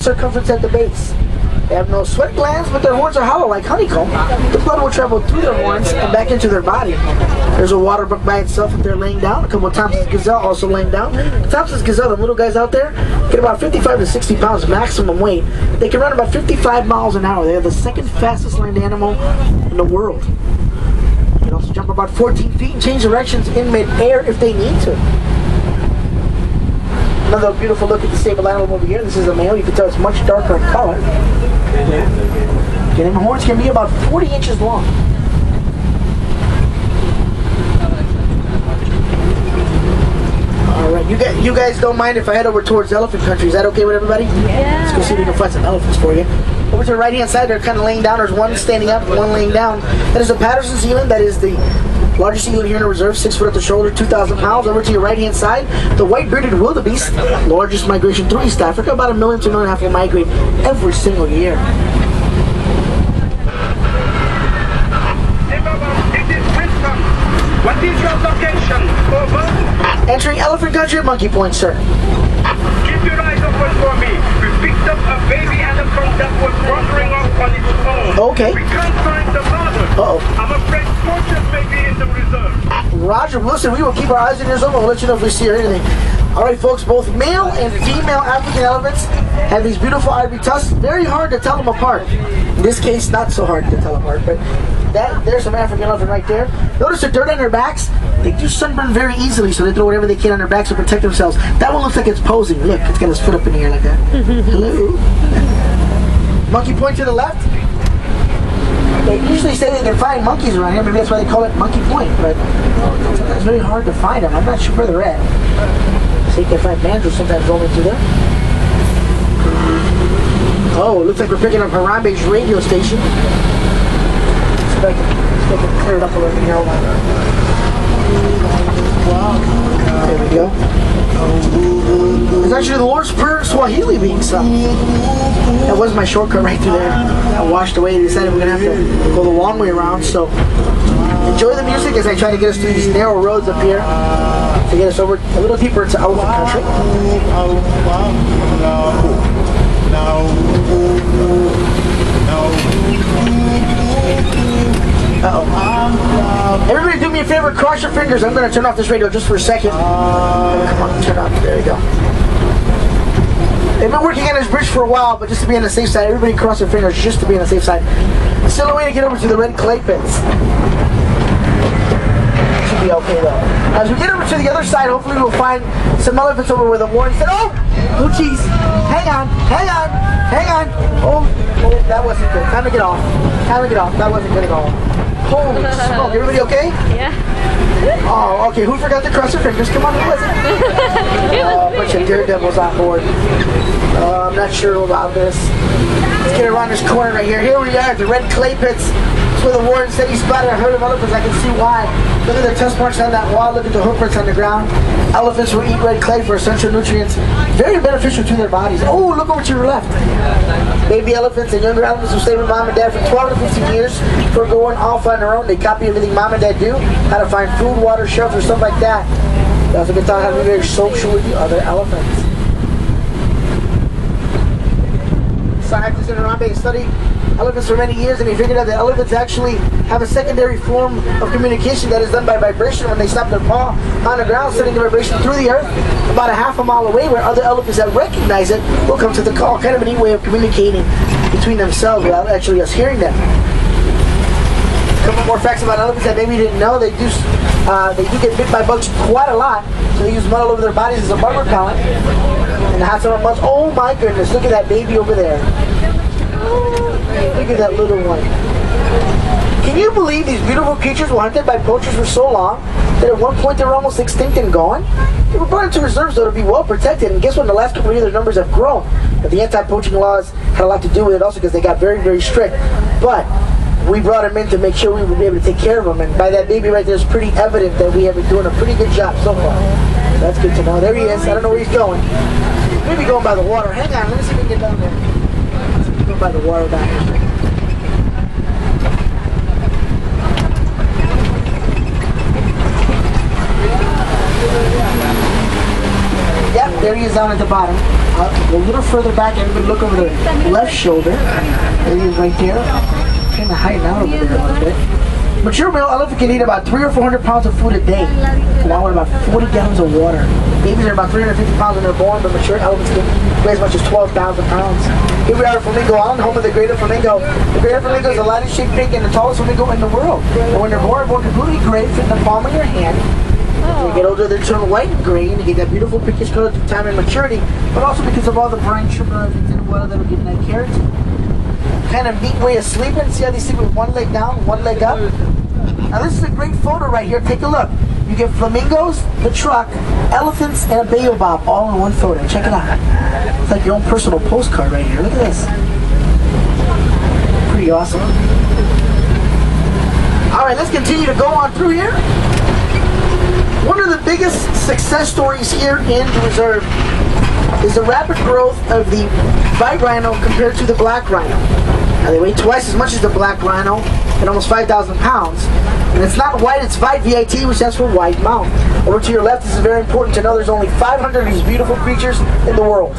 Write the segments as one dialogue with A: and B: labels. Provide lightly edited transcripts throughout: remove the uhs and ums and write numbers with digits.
A: circumference at the base. They have no sweat glands, but their horns are hollow like honeycomb. The blood will travel through their horns and back into their body. There's a water brook by itself if they're laying down. A couple of Thompson's gazelle also laying down. The Thompson's gazelle, the little guys out there, get about 55 to 60 pounds maximum weight. They can run about 55 miles an hour. They are the second fastest land animal in the world. They can also jump about 14 feet and change directions in mid-air if they need to. Another beautiful look at the sable animal over here. This is a male. You can tell it's much darker in color. Okay, and the horns can be about 40 inches long. Alright, you guys don't mind if I head over towards elephant country. Is that okay with everybody?
B: Yeah.
A: Let's go see if we can find some elephants for you. Over to the right hand side, they're kind of laying down. There's one standing up, one laying down. That is a Patterson's eland. That is the largest eland here in the reserve, 6 foot at the shoulder, 2,000 pounds. Over to your right hand side, the white-bearded wildebeest, largest migration through East Africa. About 1 million to 1.5 million will migrate every single year.
C: What is your location? Over.
A: Entering elephant country at Monkey Point, sir.
C: Keep your eyes open for me. We picked up a baby elephant that was wandering off on its own.
A: Okay.
C: We can't find the mother.
A: Uh-oh.
C: I'm afraid fortune may be in the reserve.
A: Roger, Wilson, we will keep our eyes and ears open. We'll let you know if we see or anything. Alright folks, both male and female African elephants have these beautiful ivory tusks. Very hard to tell them apart. In this case, not so hard to tell them apart, but there's some African elephant right there. Notice the dirt on their backs. They do sunburn very easily, so they throw whatever they can on their backs to protect themselves. That one looks like it's posing. Look, it's got its foot up in the air like that. Hello. Monkey Point to the left. They usually say they can find monkeys around here. Maybe that's why they call it Monkey Point, but it's very hard to find them. I'm not sure where they're at. So you can find mandrills sometimes roaming through there. Oh, it looks like we're picking up Harambe's radio station. Let's see if I can clear it up a little bit here. There we go. It's actually the Lord's Prayer Swahili being sung. That was my shortcut right through there. I washed away and decided we're going to have to go the long way around. So enjoy the music as I try to get us through these narrow roads up here to get us over a little deeper into elephant country. Uh-oh. Everybody do me a favor, cross your fingers. I'm going to turn off this radio just for a second. Come on, turn off. There you go. They've been working on this bridge for a while, but just to be on the safe side, everybody cross their fingers just to be on the safe side. Still a way to get over to the red clay pits. Should be okay though. As we get over to the other side, hopefully we'll find some elephants over where the warden said, oh jeez, hang on. Oh, that wasn't good. Time to get off. That wasn't good at all. Holy smoke, everybody okay?
B: Yeah.
A: Oh, okay, who forgot to cross their fingers? Come on, who was it? A bunch of daredevils on board. I'm not sure about this. Let's get around this corner right here. Here we are at the red clay pits. That's where the warden said he spotted a herd of elephants. I can see why. Look at the tusk marks on that wall. Look at the hoof prints on the ground. Elephants will eat red clay for essential nutrients. Very beneficial to their bodies. Oh, look over to your left. Baby elephants and younger elephants will stay with mom and dad for 12 to 15 years before going off on their own. They copy everything mom and dad do. How to find food, water, shelter, stuff like that. They also get taught how to be very social with the other elephants. Scientists in Harambe studied elephants for many years, and they figured out that elephants actually have a secondary form of communication that is done by vibration. When they stop their paw on the ground, sending the vibration through the earth about a half a mile away, where other elephants that recognize it will come to the call. Kind of a neat way of communicating between themselves without actually us hearing them. A couple more facts about elephants that maybe you didn't know. They do get bit by bugs quite a lot, so they use mud all over their bodies as a bug repellent. And the hot summer months, oh my goodness, look at that baby over there. Look at that little one. Can you believe these beautiful creatures were hunted by poachers for so long that at one point they were almost extinct and gone? They were brought into reserves though to be well protected, and guess what? In the last couple of years their numbers have grown. But the anti-poaching laws had a lot to do with it also because they got very, very strict. But we brought them in to make sure we would be able to take care of them, and by that baby right there, it's pretty evident that we have been doing a pretty good job so far. That's good to know. There he is. I don't know where he's going. Maybe going by the water. Hang on, let me see if we can get down there. Let's go by the water down here. Yep, there he is down at the bottom. A little further back, everybody look over the left shoulder. There he is right there. Kind of hiding out over there a little bit. Mature male elephant can eat about 300 or 400 pounds of food a day, along with about 40 gallons of water. Babies are about 350 pounds when they're born, but mature elephants can weigh as much as 12,000 pounds. Here we are at Flamingo Island, home of the greater flamingo. The greater flamingo is the lightest shaped pig and the tallest flamingo in the world. And when they're born completely gray, fit in the palm of your hand. As they get older, they turn white and gray, and you get that beautiful pinkish color through time and maturity, but also because of all the brine sugar that's in the water that'll give them that keratin. Kind of neat way of sleeping. See how they sleep with one leg down, one leg up? Now this is a great photo right here. Take a look. You get flamingos, the truck, elephants, and a baobab all in one photo. Check it out. It's like your own personal postcard right here. Look at this. Pretty awesome. Alright, let's continue to go on through here. One of the biggest success stories here in the reserve is the rapid growth of the white rhino compared to the black rhino. Now they weigh twice as much as the black rhino and almost 5,000 pounds. And it's not white, it's VITE, V-I-T, which stands for white mount. Over to your left, this is very important to know there's only 500 of these beautiful creatures in the world.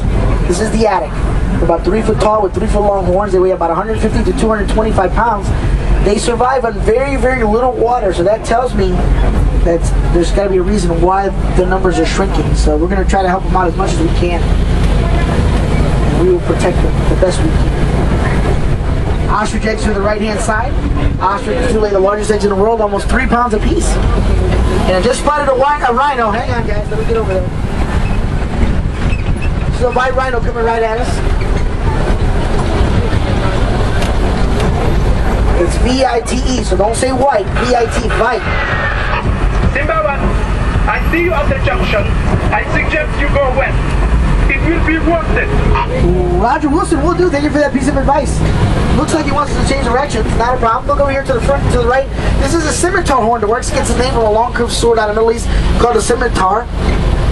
A: This is the attic. They're about 3 foot tall with 3 foot long horns. They weigh about 150 to 225 pounds. They survive on very, very little water, so that tells me that there's got to be a reason why the numbers are shrinking. So we're going to try to help them out as much as we can. And we will protect them the best we can. Ostrich eggs to the right-hand side. Ostriches do lay the largest eggs in the world, almost 3 pounds apiece. And I just spotted a rhino. Hang on, guys. Let me get over there. This is a white rhino coming right at us. It's V-I-T-E, so don't say white. V-I-T, VITE.
C: Simba 1, I see you at the junction. I suggest you go west. It will be worth it.
A: Roger Wilson, will do. Thank you for that piece of advice. Looks like he wants us to change directions. Not a problem. Look over here to the front, to the right. This is a scimitar horn. The works gets its name from a long curved sword out of the Middle East called a scimitar.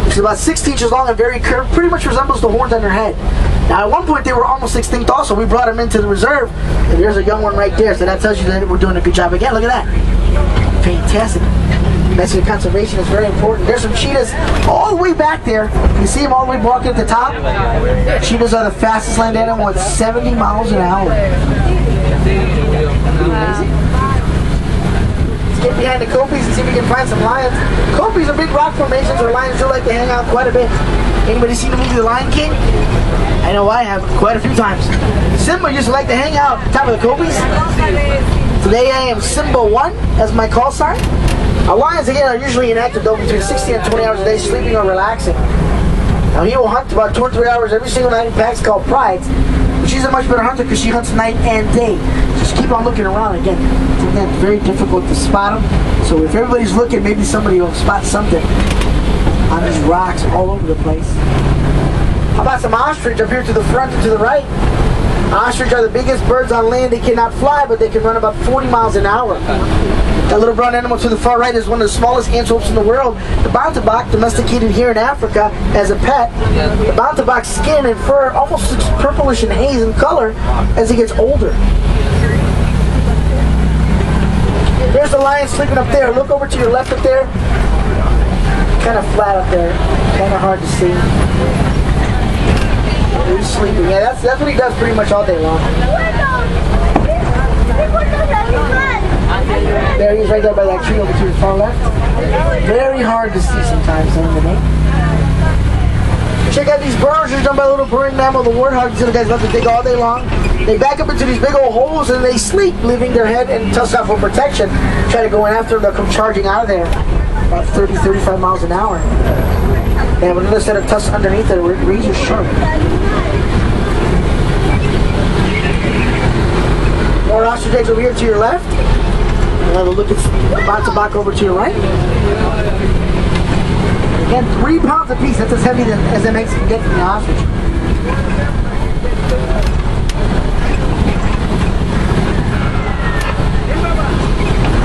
A: Which is about 6 inches long and very curved. Pretty much resembles the horns on their head. Now, at one point, they were almost extinct also. We brought them into the reserve. And there's a young one right there. So that tells you that we're doing a good job again. Look at that. Fantastic. Mexican conservation is very important. There's some cheetahs all the way back there. You see them all the way walking at the top? Cheetahs are the fastest land animal at 70 miles an hour. Amazing. Let's get behind the Copes and see if we can find some lions. Copes are big rock formations where lions do like to hang out quite a bit. Anybody seen the movie The Lion King? I know I have quite a few times. Simba used to like to hang out at the top of the Copes. Today I am Simba 1 as my call sign. Our lions, again, are usually inactive though between 16 and 20 hours a day, sleeping or relaxing. Now he will hunt about 2 or 3 hours every single night in packs called prides. But she's a much better hunter because she hunts night and day. Just keep on looking around. Again, it's very difficult to spot them. So if everybody's looking, maybe somebody will spot something on these rocks all over the place. How about some ostrich up here to the front and to the right? Ostrich are the biggest birds on land. They cannot fly, but they can run about 40 miles an hour. That little brown animal to the far right is one of the smallest antelopes in the world. The bontebok, domesticated here in Africa as a pet. The bontebok's skin and fur almost looks purplish and haze in color as he gets older. There's the lion sleeping up there. Look over to your left up there. Kind of flat up there. Kind of hard to see. He's sleeping. Yeah, that's what he does pretty much all day long. There he is right there by that tree over to his far left. Very hard to see sometimes in the day. Check out these burrows. They're done by a little burrowing mammal, the warthogs. The guys love to dig all day long. They back up into these big old holes and they sleep, leaving their head and tusks out for protection. Try to go in after them, they'll come charging out of there. About 30, 35 miles an hour. They have another set of tusks underneath that are razor sharp. More ostrich eggs over here to your left. We'll have a look at the bontebok over to your right. Again, 3 pounds a piece. That's as heavy as the eggs can get from the ostrich.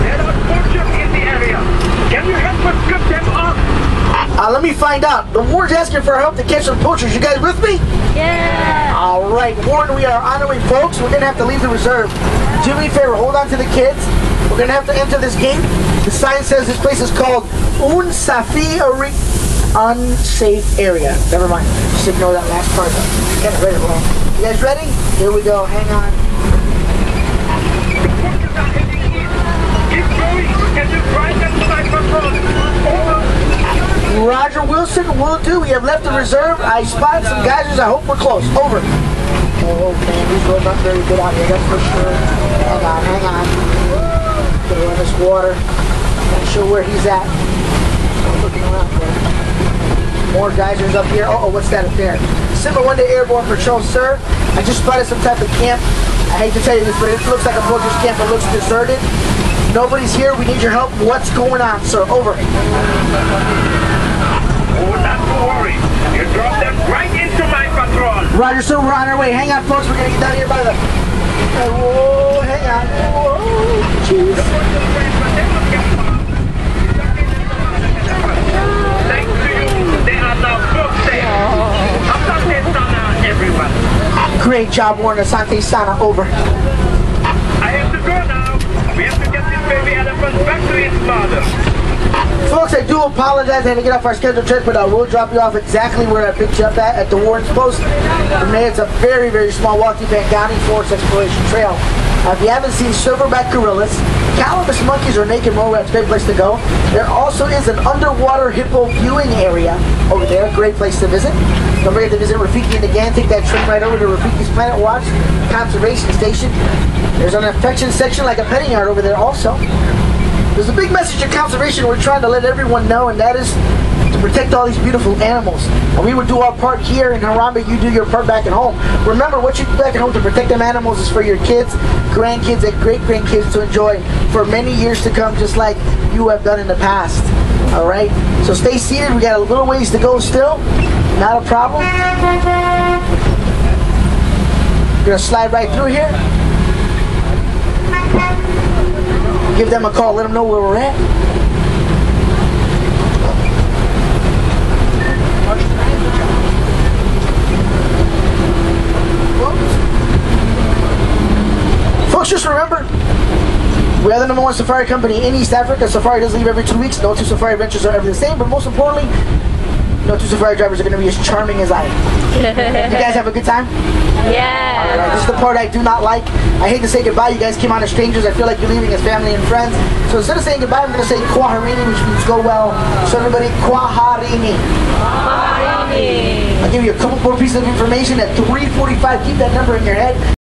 C: There are poachers in the area. Can you help us strip them off?
A: Let me find out. The warden's asking for help to catch some poachers. You guys with me?
B: Yeah.
A: All right, warden, we are on our way, folks. We're going to have to leave the reserve. Do me a favor, hold on to the kids. We're going to have to enter this gate. The sign says this place is called Un Safari unsafe area. Never mind. Just ignore that last part. Kind of read it wrong. You guys ready? Here we go. Hang on.
C: Keep going. Can you try that side control? Over.
A: Roger Wilson, will do. We have left the reserve. I spotted some geysers. I hope we're close. Over. Oh man, these roads aren't very good out here, that's for sure. Hang on, hang on. Get in this water. Not sure where he's at. I'm looking around for him. More geysers up here. Uh oh, what's that up there? Simba 1 Day Airborne Patrol, sir. I just spotted some type of camp. I hate to tell you this, but it looks like a soldiers camp. It looks deserted. Nobody's here. We need your help. What's going on, sir? Over.
C: Oh, not to worry. You drop them right into my patrol.
A: Roger, so we're on our way. Hang on, folks. We're going to get down here by the... Whoa, hang on. Whoa. Jeez.
C: Thanks to you, they are now both safe. Asante Sana, everyone.
A: Great job, Warren. Asante Sana. Over.
C: I have to go now. We have to get this baby elephant back to its mother.
A: Folks, I do apologize. I had to get off our scheduled trip, but I will drop you off exactly where I picked you up at the Warren's Post. From there, it's a very, very small walk to Pangani Forest Exploration Trail. If you haven't seen silverback gorillas, calamus monkeys, or naked mole rats, great place to go. There also is an underwater hippo viewing area over there. Great place to visit. Don't forget to visit Rafiki and the gang. Take that train right over to Rafiki's Planet Watch Conservation Station. There's an affection section like a petting yard over there also. There's a big message of conservation we're trying to let everyone know, and that is to protect all these beautiful animals. And we would do our part here in Harambe, you do your part back at home. Remember, what you do back at home to protect them animals is for your kids, grandkids, and great-grandkids to enjoy for many years to come, just like you have done in the past. All right? So stay seated. We got a little ways to go still. Not a problem. We're going to slide right through here. Give them a call, let them know where we're at. Folks, just remember, we are the #1 safari company in East Africa. Safari does leave every 2 weeks. No two safari adventures are ever the same, but most importantly, no two safari drivers are going to be as charming as I am. You guys have a good time?
B: Yeah.
A: Alright, this is the part I do not like. I hate to say goodbye. You guys came on as strangers. I feel like you're leaving as family and friends. So instead of saying goodbye, I'm going to say Kwaharini, which means go well. So everybody, Kwaharini.
B: Kwaharini.
A: I'll give you a couple more pieces of information at 3:45. Keep that number in your head.